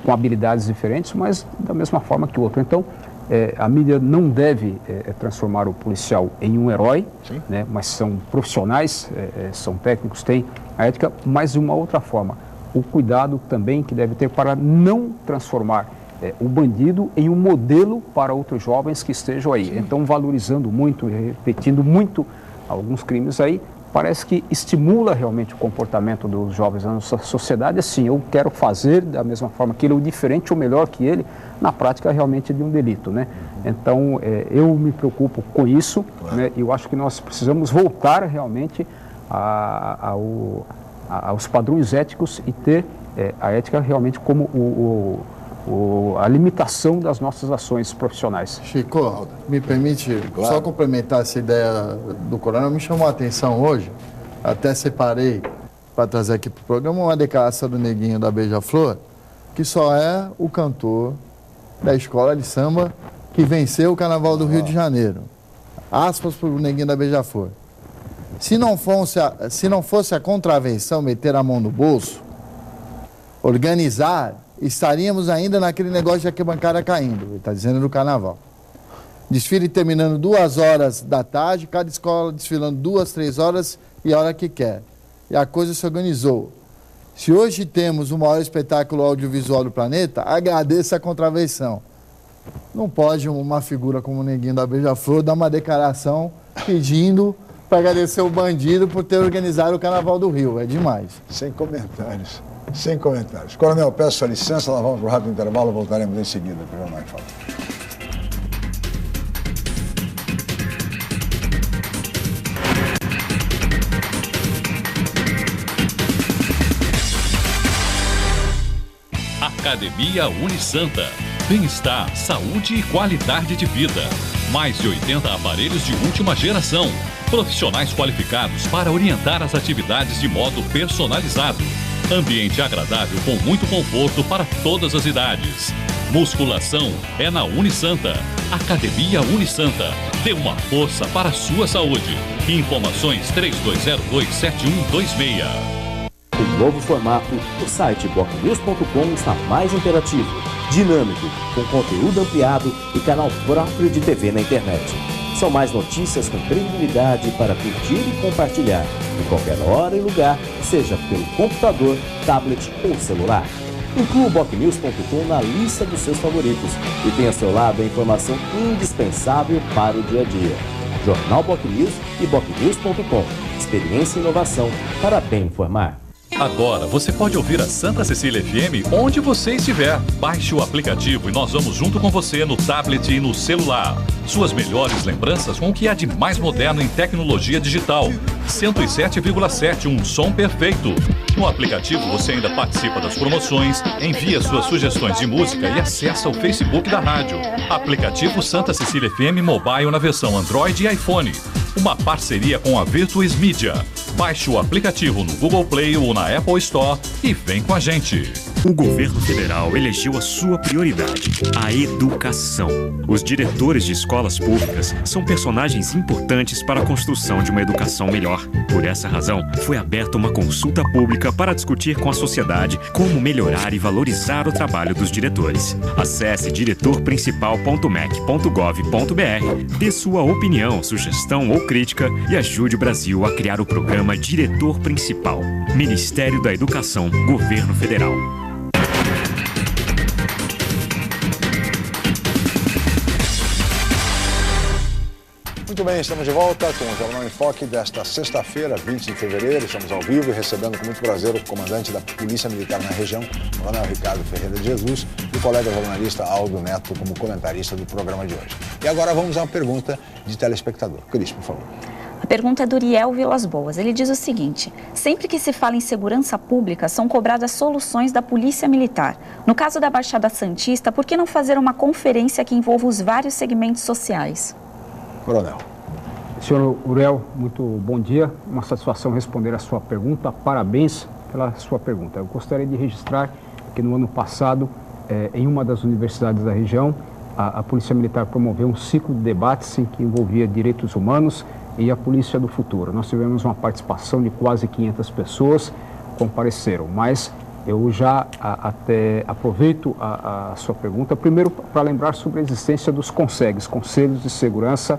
com habilidades diferentes, mas da mesma forma que o outro. Então, a mídia não deve transformar o policial em um herói, né, mas são profissionais, são técnicos, têm a ética, mas de uma outra forma. O cuidado também que deve ter para não transformar o bandido em um modelo para outros jovens que estejam aí. Então, valorizando muito, repetindo muito alguns crimes aí, parece que estimula realmente o comportamento dos jovens na nossa sociedade. Assim, eu quero fazer da mesma forma que ele, ou diferente ou melhor que ele, na prática realmente de um delito, né? Então, eu me preocupo com isso, né? Eu acho que nós precisamos voltar realmente aos padrões éticos e ter a ética realmente como a limitação das nossas ações profissionais. Chico, me permite só complementar essa ideia do coronel. Me chamou a atenção hoje, até separei para trazer aqui para o programa uma declaração do Neguinho da Beija-Flor, que só é o cantor da escola de samba que venceu o Carnaval do Rio de Janeiro. Aspas para o Neguinho da Beija-Flor. Se não fosse a contravenção meter a mão no bolso, organizar, estaríamos ainda naquele negócio de arquibancada caindo, ele está dizendo no carnaval. Desfile terminando 2 horas da tarde, cada escola desfilando 2, 3 horas e a hora que quer. E a coisa se organizou. Se hoje temos o maior espetáculo audiovisual do planeta, agradeça a contravenção. Não pode uma figura como o Neguinho da Beija-Flor dar uma declaração pedindo para agradecer o bandido por ter organizado o Carnaval do Rio. É demais. Sem comentários. Sem comentários. Coronel, peço sua licença, nós vamos para o rápido intervalo, voltaremos em seguida para o Jornal em Foco. Academia Unisanta. Bem-estar, saúde e qualidade de vida. Mais de 80 aparelhos de última geração. Profissionais qualificados para orientar as atividades de modo personalizado. Ambiente agradável com muito conforto para todas as idades. Musculação é na Unisanta. Academia Unisanta. Dê uma força para a sua saúde. Informações 3202-7126. O novo formato, o site bocnews.com está mais interativo, dinâmico, com conteúdo ampliado e canal próprio de TV na internet. São mais notícias com credibilidade para curtir e compartilhar, em qualquer hora e lugar, seja pelo computador, tablet ou celular. Inclua o bocnews.com na lista dos seus favoritos e tenha ao seu lado a informação indispensável para o dia a dia. Jornal Bocnews e bocnews.com. Experiência e inovação para bem informar. Agora você pode ouvir a Santa Cecília FM onde você estiver. Baixe o aplicativo e nós vamos junto com você no tablet e no celular. Suas melhores lembranças com o que há de mais moderno em tecnologia digital. 107,7, um som perfeito. No aplicativo você ainda participa das promoções, envia suas sugestões de música e acessa o Facebook da rádio. Aplicativo Santa Cecília FM Mobile na versão Android e iPhone. Uma parceria com a Virtuis Media. Baixe o aplicativo no Google Play ou na Apple Store e vem com a gente. O governo federal elegeu a sua prioridade, a educação. Os diretores de escolas públicas são personagens importantes para a construção de uma educação melhor. Por essa razão, foi aberta uma consulta pública para discutir com a sociedade como melhorar e valorizar o trabalho dos diretores. Acesse diretorprincipal.mec.gov.br, dê sua opinião, sugestão ou crítica e ajude o Brasil a criar o programa Diretor Principal. Ministério da Educação, Governo Federal. Muito bem, estamos de volta com o Jornal em Foque desta sexta-feira, 20 de fevereiro. Estamos ao vivo e recebendo com muito prazer o comandante da Polícia Militar na região, o Coronel Ricardo Ferreira de Jesus, e o colega jornalista Aldo Neto como comentarista do programa de hoje. E agora vamos a uma pergunta de telespectador. Cris, por favor. A pergunta é do Uriel Vilas Boas. Ele diz o seguinte: sempre que se fala em segurança pública, são cobradas soluções da Polícia Militar. No caso da Baixada Santista, por que não fazer uma conferência que envolva os vários segmentos sociais? Coronel. Senhor Uriel, muito bom dia. Uma satisfação responder a sua pergunta. Parabéns pela sua pergunta. Eu gostaria de registrar que no ano passado, em uma das universidades da região, a Polícia Militar promoveu um ciclo de debates em que envolvia direitos humanos e a Polícia do Futuro. Nós tivemos uma participação de quase 500 pessoas que compareceram, mas eu já até aproveito a sua pergunta, primeiro para lembrar sobre a existência dos CONSEGs, Conselhos de Segurança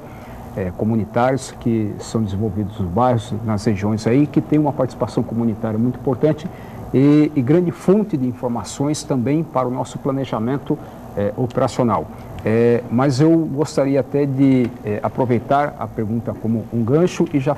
Comunitários, que são desenvolvidos nos bairros, nas regiões aí, que tem uma participação comunitária muito importante e grande fonte de informações também para o nosso planejamento operacional. Mas eu gostaria até de aproveitar a pergunta como um gancho e já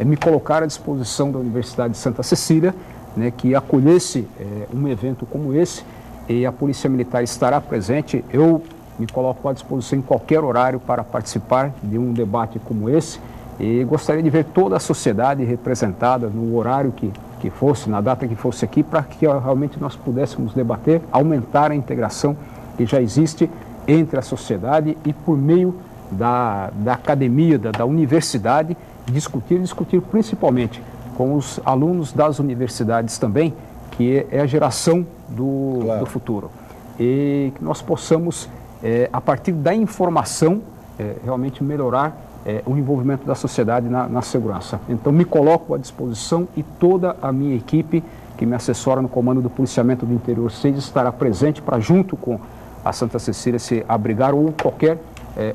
me colocar à disposição da Universidade de Santa Cecília, né, que acolhesse um evento como esse, e a Polícia Militar estará presente. Eu me coloco à disposição em qualquer horário para participar de um debate como esse e gostaria de ver toda a sociedade representada no horário que fosse, na data que fosse aqui, para que realmente nós pudéssemos debater, aumentar a integração que já existe entre a sociedade e por meio da academia, da universidade, discutir principalmente com os alunos das universidades também, que é a geração do futuro. E que nós possamos, a partir da informação, realmente melhorar o envolvimento da sociedade na segurança. Então, me coloco à disposição e toda a minha equipe que me assessora no comando do Policiamento do Interior 6 estará presente para, junto com a Santa Cecília, se abrigar ou qualquer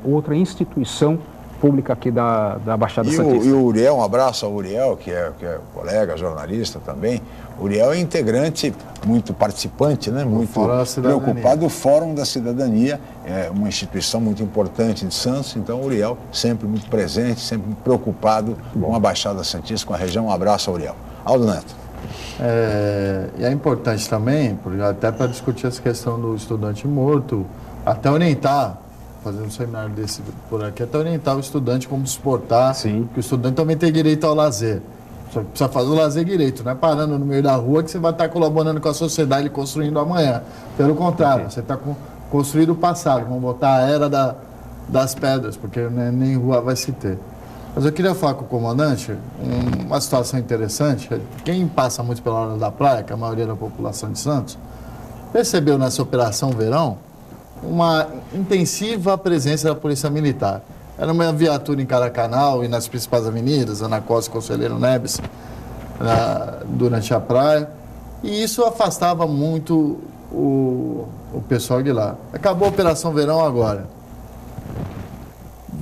outra instituição pública aqui da Baixada Santista. E o Uriel, um abraço ao Uriel, que é colega, jornalista também. O Uriel é integrante, muito participante, né? Muito preocupado do Fórum da Cidadania, é uma instituição muito importante de Santos, então o Uriel sempre muito presente, sempre preocupado com a Baixada Santista, com a região. Um abraço ao Uriel. Aldo Neto. E é importante também, até para discutir essa questão do estudante morto, até orientar, fazendo um seminário desse por aqui, até orientar o estudante como se portar, que o estudante também tem direito ao lazer. Só que precisa fazer o lazer direito, não é parando no meio da rua que você vai estar colaborando com a sociedade e construindo amanhã. Pelo contrário, você está construindo o passado, vamos botar a era das pedras, porque nem rua vai se ter. Mas eu queria falar com o comandante uma situação interessante. Quem passa muito pela Orla da Praia, que é a maioria da população de Santos, percebeu nessa Operação Verão uma intensiva presença da Polícia Militar. Era uma viatura em cada canal e nas principais avenidas, Ana Costa e Conselheiro Neves, durante a praia. E isso afastava muito o pessoal de lá. Acabou a Operação Verão agora.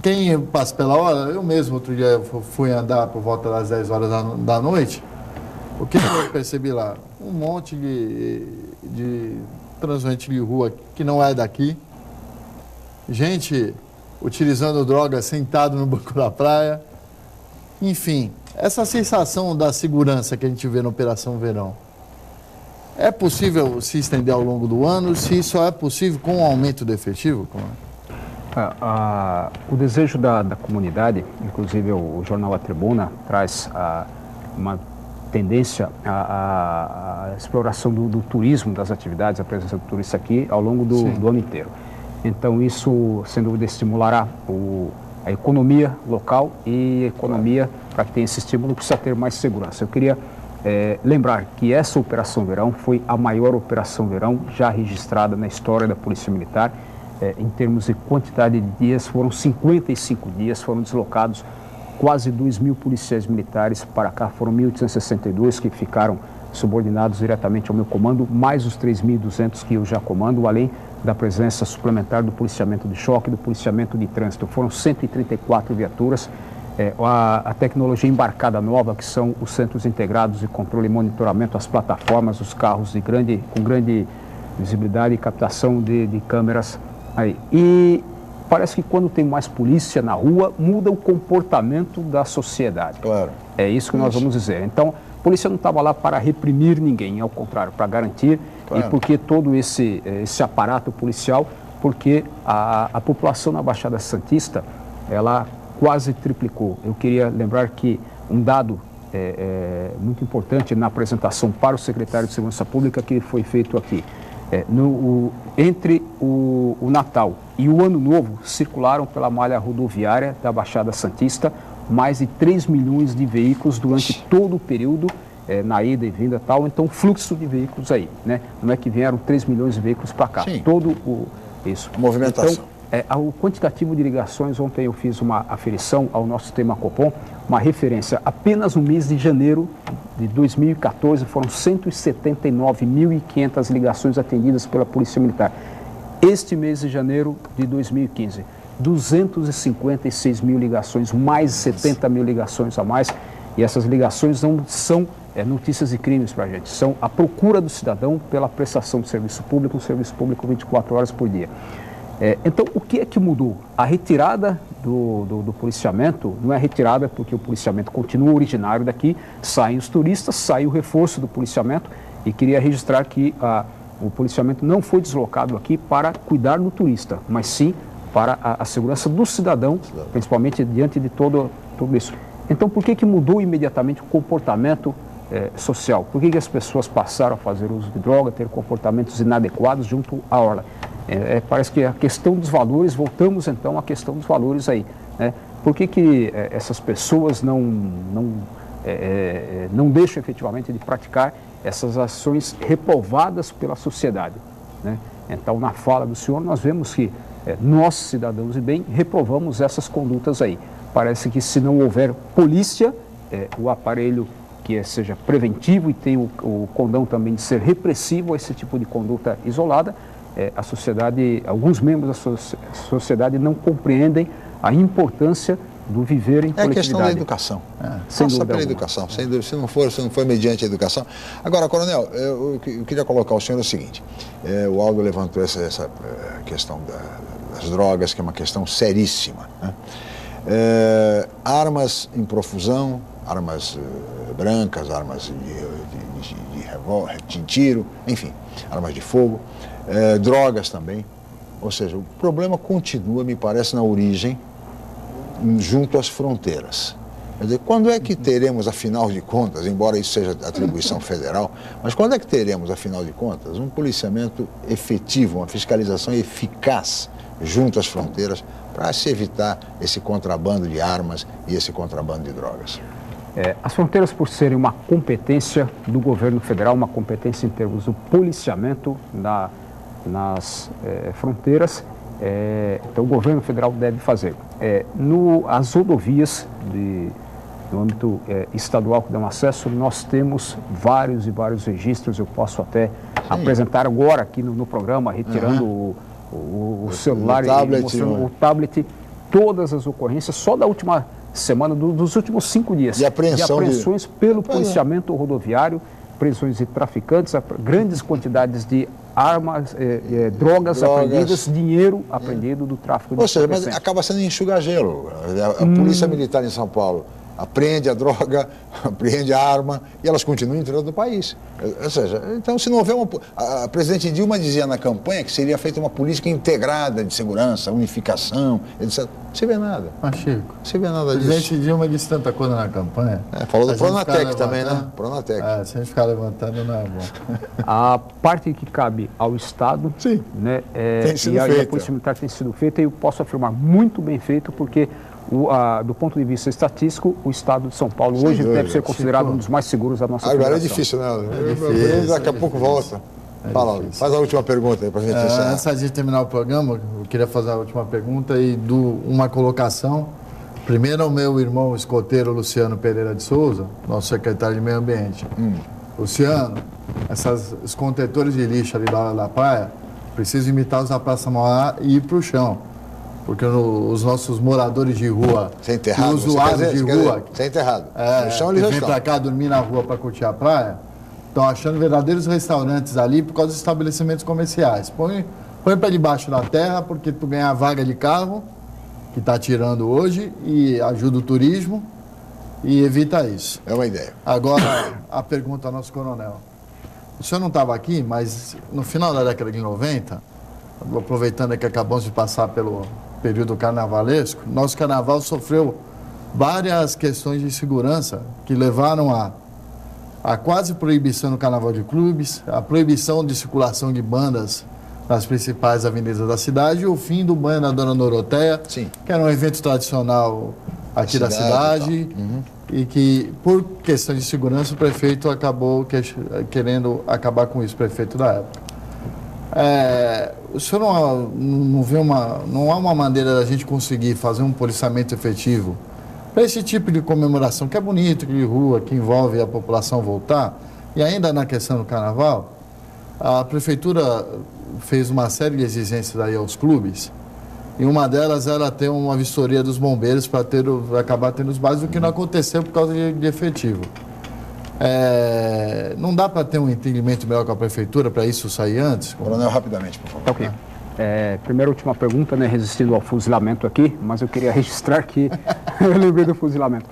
Quem passa pela hora, eu mesmo outro dia fui andar por volta das 10 horas da noite. O que eu percebi lá? Um monte de transante de rua que não é daqui. Gente utilizando droga sentado no banco da praia. Enfim, essa sensação da segurança que a gente vê na Operação Verão, é possível se estender ao longo do ano? Se só é possível com o aumento do efetivo? O desejo da comunidade, inclusive o jornal A Tribuna traz uma tendência à exploração do turismo, das atividades, a presença do turista aqui ao longo do ano inteiro. Então isso, sem dúvida, estimulará a economia local e a economia, para que tenha esse estímulo, precisa ter mais segurança. Eu queria lembrar que essa Operação Verão foi a maior Operação Verão já registrada na história da Polícia Militar. Em termos de quantidade de dias, foram 55 dias, foram deslocados quase 2.000 policiais militares para cá, foram 1.862 que ficaram subordinados diretamente ao meu comando, mais os 3.200 que eu já comando, além da presença suplementar do policiamento de choque, do policiamento de trânsito. Foram 134 viaturas, a tecnologia embarcada nova, que são os centros integrados de controle e monitoramento, as plataformas, os carros com grande visibilidade e captação de câmeras aí. E parece que quando tem mais polícia na rua, muda o comportamento da sociedade. Claro. É isso que nós vamos dizer. Então, a polícia não estava lá para reprimir ninguém, ao contrário, para garantir. Claro. E porque todo esse aparato policial, porque a população na Baixada Santista, ela quase triplicou. Eu queria lembrar que um dado muito importante na apresentação para o secretário de Segurança Pública que foi feito aqui. Entre o Natal e o Ano Novo, circularam pela malha rodoviária da Baixada Santista mais de 3 milhões de veículos durante todo o período, na ida e vinda e tal. Então, fluxo de veículos aí, né? Não é que vieram 3 milhões de veículos para cá. Sim. Isso. A movimentação. Então, o quantitativo de ligações, ontem eu fiz uma aferição ao nosso sistema Copom, uma referência. Apenas no mês de janeiro de 2014 foram 179.500 ligações atendidas pela Polícia Militar. Este mês de janeiro de 2015, 256 mil ligações, mais 70 mil ligações a mais. E essas ligações não são notícias de crimes para a gente, são a procura do cidadão pela prestação de serviço público, um serviço público 24 horas por dia. Então, o que é que mudou? A retirada do policiamento não é retirada porque o policiamento continua originário daqui, saem os turistas, sai o reforço do policiamento, e queria registrar que o policiamento não foi deslocado aqui para cuidar do turista, mas sim para a segurança do cidadão, principalmente diante de tudo isso. Então, por que mudou imediatamente o comportamento social? Por que as pessoas passaram a fazer uso de droga, ter comportamentos inadequados junto à orla? Parece que a questão dos valores, voltamos então à questão dos valores aí, né? Por que essas pessoas não deixam efetivamente de praticar essas ações reprovadas pela sociedade, né? Então, na fala do senhor, nós vemos que nós, cidadãos de bem, reprovamos essas condutas aí. Parece que se não houver polícia, o aparelho que seja preventivo e tem o condão também de ser repressivo a esse tipo de conduta isolada, a sociedade, alguns membros da sociedade não compreendem a importância do viver em coletividade. É a questão da educação. Passa pela educação, sem dúvida, se não for mediante a educação. Agora, coronel, eu queria colocar ao senhor o seguinte, o Aldo levantou essa questão das drogas, que é uma questão seríssima, né? Armas em profusão, armas brancas, armas de tiro, enfim, armas de fogo, drogas também. Ou seja, o problema continua, me parece, na origem, junto às fronteiras. Quer dizer, quando é que teremos, afinal de contas, embora isso seja atribuição federal, mas quando é que teremos, afinal de contas, um policiamento efetivo, uma fiscalização eficaz junto às fronteiras para se evitar esse contrabando de armas e esse contrabando de drogas? As fronteiras, por serem uma competência do governo federal, uma competência em termos do policiamento nas fronteiras, então o governo federal deve fazer. As rodovias no âmbito estadual que dão acesso, nós temos vários e vários registros. Eu posso até apresentar agora aqui no programa, retirando o celular e mostrando o tablet, todas as ocorrências, só da última semana, dos últimos 5 dias, de apreensões pelo policiamento rodoviário, prisões de traficantes, grandes quantidades de armas, drogas apreendidas, dinheiro apreendido do tráfico de entorpecentes. Ou seja, mas acaba sendo enxuga-gelo. A Polícia Militar em São Paulo apreende a droga, apreende a arma e elas continuam entrando no país. Ou seja, então se não houver a presidente Dilma dizia na campanha que seria feita uma política integrada de segurança, unificação, etc. Não se vê nada. Mas, Chico, não se vê nada disso. A presidente Dilma disse tanta coisa na campanha. Falou do Pronatec também, né? Pronatec. Se a gente ficar levantando, não é bom. A parte que cabe ao Estado, sim, né, e a Polícia Militar tem sido feita, e eu posso afirmar muito bem feito, porque do ponto de vista estatístico, o Estado de São Paulo hoje deve ser considerado um dos mais seguros da nossa federação. Agora é difícil, né? Daqui a pouco volta. Fala, faz a última pergunta aí para a gente encerrar. Antes de terminar o programa, eu queria fazer a última pergunta e uma colocação. Primeiro ao meu irmão escoteiro Luciano Pereira de Souza, nosso secretário de Meio Ambiente. Luciano, esses contentores de lixo ali da praia, precisam imitar os da Praça Mauá e ir para o chão. Porque os nossos moradores de rua, usuários de rua, sem enterrado. No chão eles vêm para cá dormir na rua para curtir a praia, estão achando verdadeiros restaurantes ali por causa dos estabelecimentos comerciais. Põe para debaixo da terra, porque tu ganha a vaga de carro, que está tirando hoje, e ajuda o turismo e evita isso. É uma ideia. Agora, a pergunta ao nosso coronel. O senhor não estava aqui, mas no final da década de 90, aproveitando que acabamos de passar pelo período carnavalesco, nosso carnaval sofreu várias questões de segurança que levaram a quase proibição no carnaval de clubes, a proibição de circulação de bandas nas principais avenidas da cidade e o fim do banho da Dona Doroteia, que era um evento tradicional aqui da cidade e que, por questão de segurança, o prefeito acabou querendo acabar com isso, o prefeito da época. O senhor não vê não há uma maneira da gente conseguir fazer um policiamento efetivo para esse tipo de comemoração, que é bonito, que de rua, que envolve a população voltar? E ainda na questão do carnaval, a prefeitura fez uma série de exigências aí aos clubes, e uma delas era ter uma vistoria dos bombeiros para acabar tendo os bares, o que não aconteceu por causa de efetivo. Não dá para ter um entendimento melhor com a prefeitura para isso sair antes? Coronel, rapidamente, por favor. Ok. Primeira e última pergunta, né, resistindo ao fuzilamento aqui, mas eu queria registrar que... eu lembrei do fuzilamento.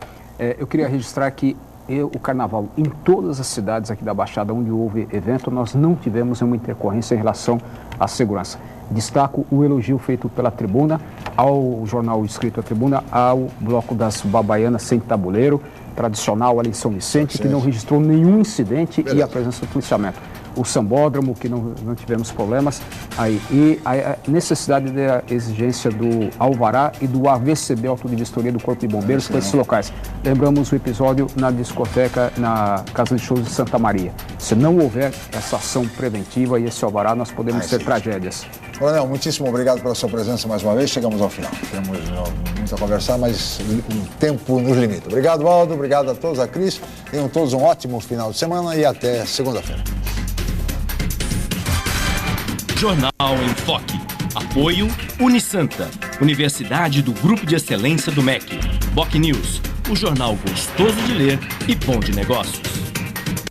Eu queria registrar que o carnaval, em todas as cidades aqui da Baixada onde houve evento, nós não tivemos uma intercorrência em relação à segurança. Destaco o elogio feito pela Tribuna, ao jornal escrito A Tribuna, ao Bloco das Babaianas Sem Tabuleiro, tradicional ali em São Vicente, que não registrou nenhum incidente e a presença do policiamento. o Sambódromo, que não tivemos problemas, aí, e a necessidade da exigência do alvará e do AVCB, Auto de Vistoria do Corpo de Bombeiros, para esses locais. Lembramos o episódio na discoteca, na Casa de Shows de Santa Maria. Se não houver essa ação preventiva e esse alvará, nós podemos ter tragédias. Coronel, muitíssimo obrigado pela sua presença mais uma vez. Chegamos ao final. Temos muito a conversar, mas o tempo nos limita. Obrigado, Aldo. Obrigado a todos, a Cris. Tenham todos um ótimo final de semana e até segunda-feira. Jornal em Foque. Apoio Unisanta, Universidade do Grupo de Excelência do MEC. BocNews, o jornal gostoso de ler e bom de negócios.